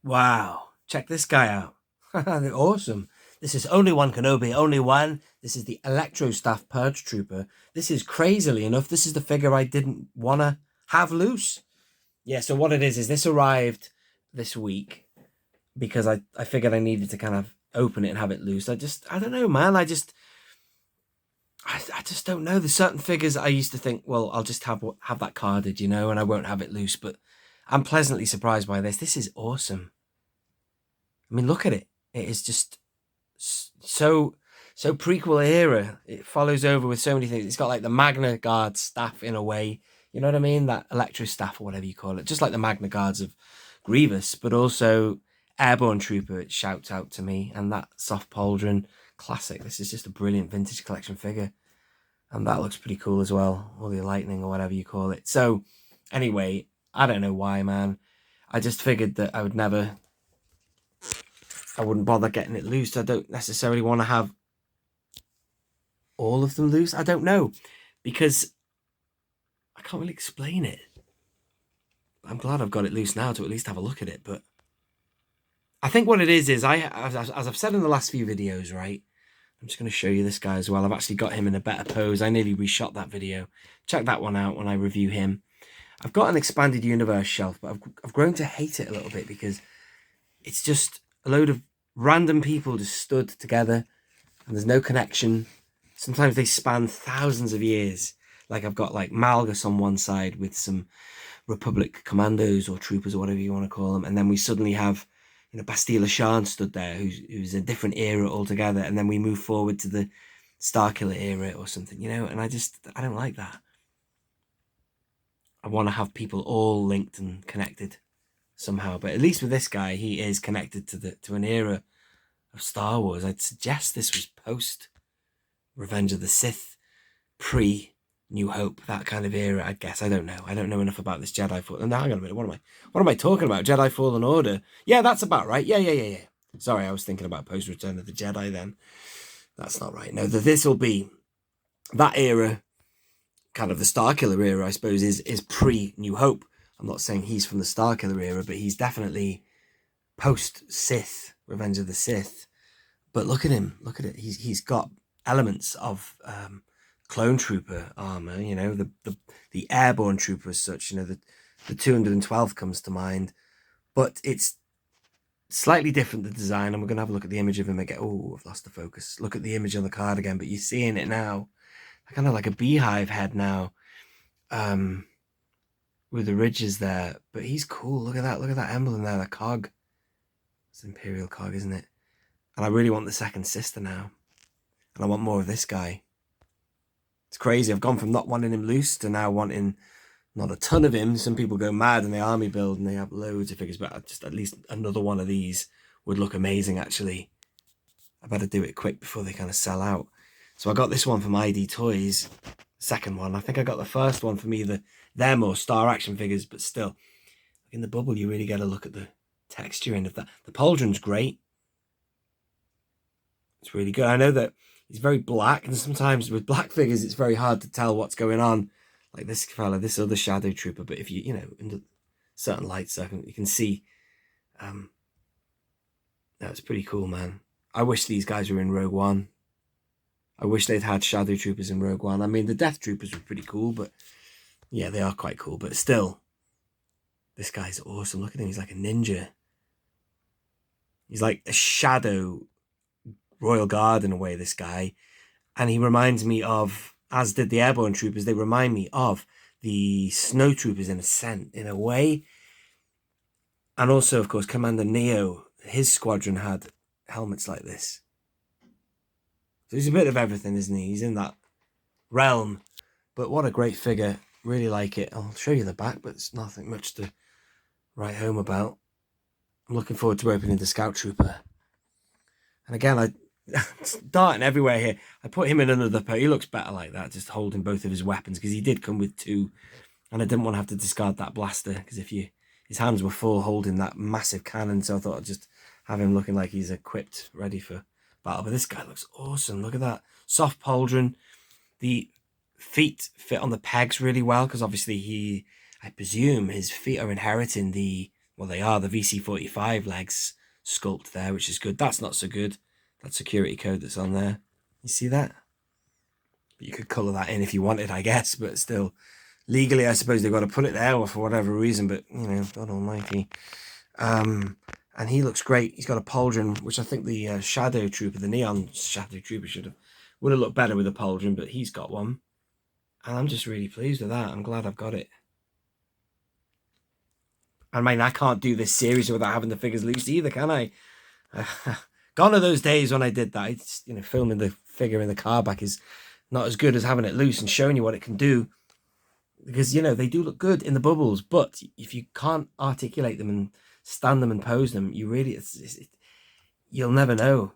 Wow, check this guy out. They're awesome. This is only One Kenobi, only one. This is the Electrostaff Purge Trooper. This is, crazily enough, this is the figure I didn't want to have loose. Yeah, so what it is this arrived this week because I figured I needed to kind of open it and have it loose. I don't know, man. I just don't know. There's certain figures I used to think, well, I'll just have that carded, and I won't have it loose. But I'm pleasantly surprised by this. This is awesome. I mean, look at it. It is just so prequel era. It follows over with so many things. It's got like the Magna Guard staff in a way. You know what I mean? That electro staff or whatever you call it. Just like the Magna Guards of Grievous, but also Airborne Trooper. It shouts out to me. And that soft pauldron, classic. This is just a brilliant vintage collection figure. And that looks pretty cool as well. Or the lightning or whatever you call it. So anyway, I don't know why, man. I just figured that I wouldn't bother getting it loose. I don't necessarily want to have all of them loose. I don't know, because I can't really explain it. I'm glad I've got it loose now to at least have a look at it. But I think what it is as I've said in the last few videos, right? I'm just going to show you this guy as well. I've actually got him in a better pose. I nearly reshot that video. Check that one out when I review him. I've got an expanded universe shelf, but I've grown to hate it a little bit because it's just a load of random people just stood together and there's no connection. Sometimes they span thousands of years. Like I've got like Malgus on one side with some Republic commandos or troopers or whatever you want to call them. And then we suddenly have, Bastila Shan stood there, who's a different era altogether. And then we move forward to the Starkiller era or something, and I don't like that. I want to have people all linked and connected somehow. But at least with this guy, he is connected to an era of Star Wars. I'd suggest this was post Revenge of the Sith, pre New Hope, that kind of era, I guess. I don't know. I don't know enough about this Jedi Fallen. No, hang on a minute. What am I talking about? Jedi Fallen Order. Yeah, that's about right. Yeah. Sorry, I was thinking about post Return of the Jedi then. That's not right. No, this will be that era, kind of the Starkiller era, I suppose, is pre New Hope. I'm not saying he's from the Starkiller era, but he's definitely post Sith, Revenge of the Sith. But look at him. Look at it. He's got elements of clone trooper armor, the airborne trooper as such, the 212th comes to mind, but it's slightly different, the design. And we're going to have a look at the image of him again. Oh, I've lost the focus. Look at the image on the card again, but you're seeing it now. Kind of like a beehive head now, with the ridges there. But he's cool. Look at that emblem there, the cog. It's an Imperial cog, isn't it? And I really want the second sister now. And I want more of this guy. It's crazy. I've gone from not wanting him loose to now wanting not a ton of him. Some people go mad and they army build and they have loads of figures, but just at least another one of these would look amazing, actually. I better do it quick before they kind of sell out. So I got this one from ID Toys, second one. I think I got the first one from either them or Star Action Figures, but still, in the bubble, you really get a look at the texturing of that. The pauldron's great. It's really good. I know that he's very black, and sometimes with black figures, it's very hard to tell what's going on. Like this fella, this other Shadow Trooper. But if you, under certain lights, you can see. That's pretty cool, man. I wish these guys were in Rogue One. I wish they'd had Shadow Troopers in Rogue One. I mean, the Death Troopers were pretty cool, but yeah, they are quite cool. But still, this guy's awesome. Look at him. He's like a ninja. He's like a shadow Royal Guard in a way, this guy. And he reminds me of, as did the Airborne Troopers, they remind me of the Snow Troopers in a way. And also, of course, Commander Neo, his squadron had helmets like this. So he's a bit of everything, isn't he? He's in that realm. But what a great figure. Really like it. I'll show you the back, but it's nothing much to write home about. I'm looking forward to opening the Scout Trooper. And again, it's darting everywhere here. I put him in another pose. He looks better like that, just holding both of his weapons, because he did come with two. And I didn't want to have to discard that blaster, because his hands were full holding that massive cannon, so I thought I'd just have him looking like he's equipped, ready for battle. But this guy looks awesome. Look at that. Soft pauldron. The feet fit on the pegs really well, because obviously I presume his feet are inheriting the Well, they are the VC45 legs sculpt there, which is good. That's not so good. That security code that's on there. You see that? But you could colour that in if you wanted, I guess. But still, legally, I suppose they've got to put it there or for whatever reason. But, you know, God almighty. And he looks great. He's got a pauldron, which I think the Shadow Trooper, the Neon Shadow Trooper would have looked better with a pauldron, but he's got one. And I'm just really pleased with that. I'm glad I've got it. I mean, I can't do this series without having the figures loose either, can I? Gone are those days when I did that. It's, you know, filming the figure in the car back is not as good as having it loose and showing you what it can do. Because, you know, they do look good in the bubbles, but if you can't articulate them and stand them and pose them, you really, you'll never know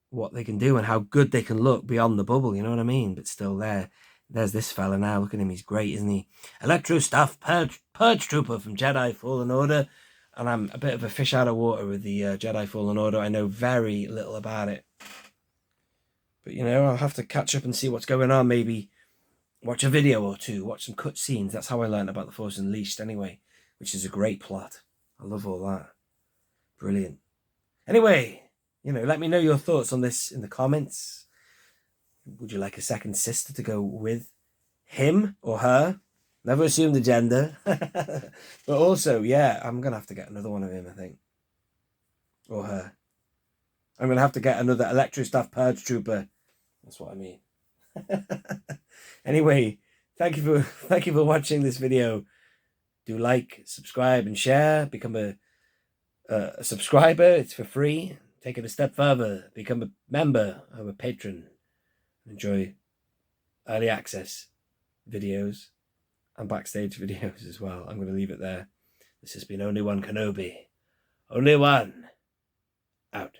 what they can do and how good they can look beyond the bubble, you know what I mean? But still there's this fella now. Look at him, he's great, isn't he? Electrostaff Purge Trooper from Jedi Fallen Order. And I'm a bit of a fish out of water with the Jedi Fallen Order. I know very little about it. But, you know, I'll have to catch up and see what's going on. Maybe watch a video or two, watch some cutscenes. That's how I learned about The Force Unleashed anyway, which is a great plot. I love all that. Brilliant. Anyway, you know, let me know your thoughts on this in the comments. Would you like a second sister to go with him or her? Never assume the gender. But also, yeah, I'm going to have to get another one of him, I think. Or her. I'm going to have to get another Electrostaff Purge Trooper. That's what I mean. Anyway, thank you for watching this video. Do like, subscribe, and share. Become a subscriber. It's for free. Take it a step further. Become a member or a patron. Enjoy early access videos and backstage videos as well. I'm going to leave it there. This has been Only One Kenobi. Only one. Out.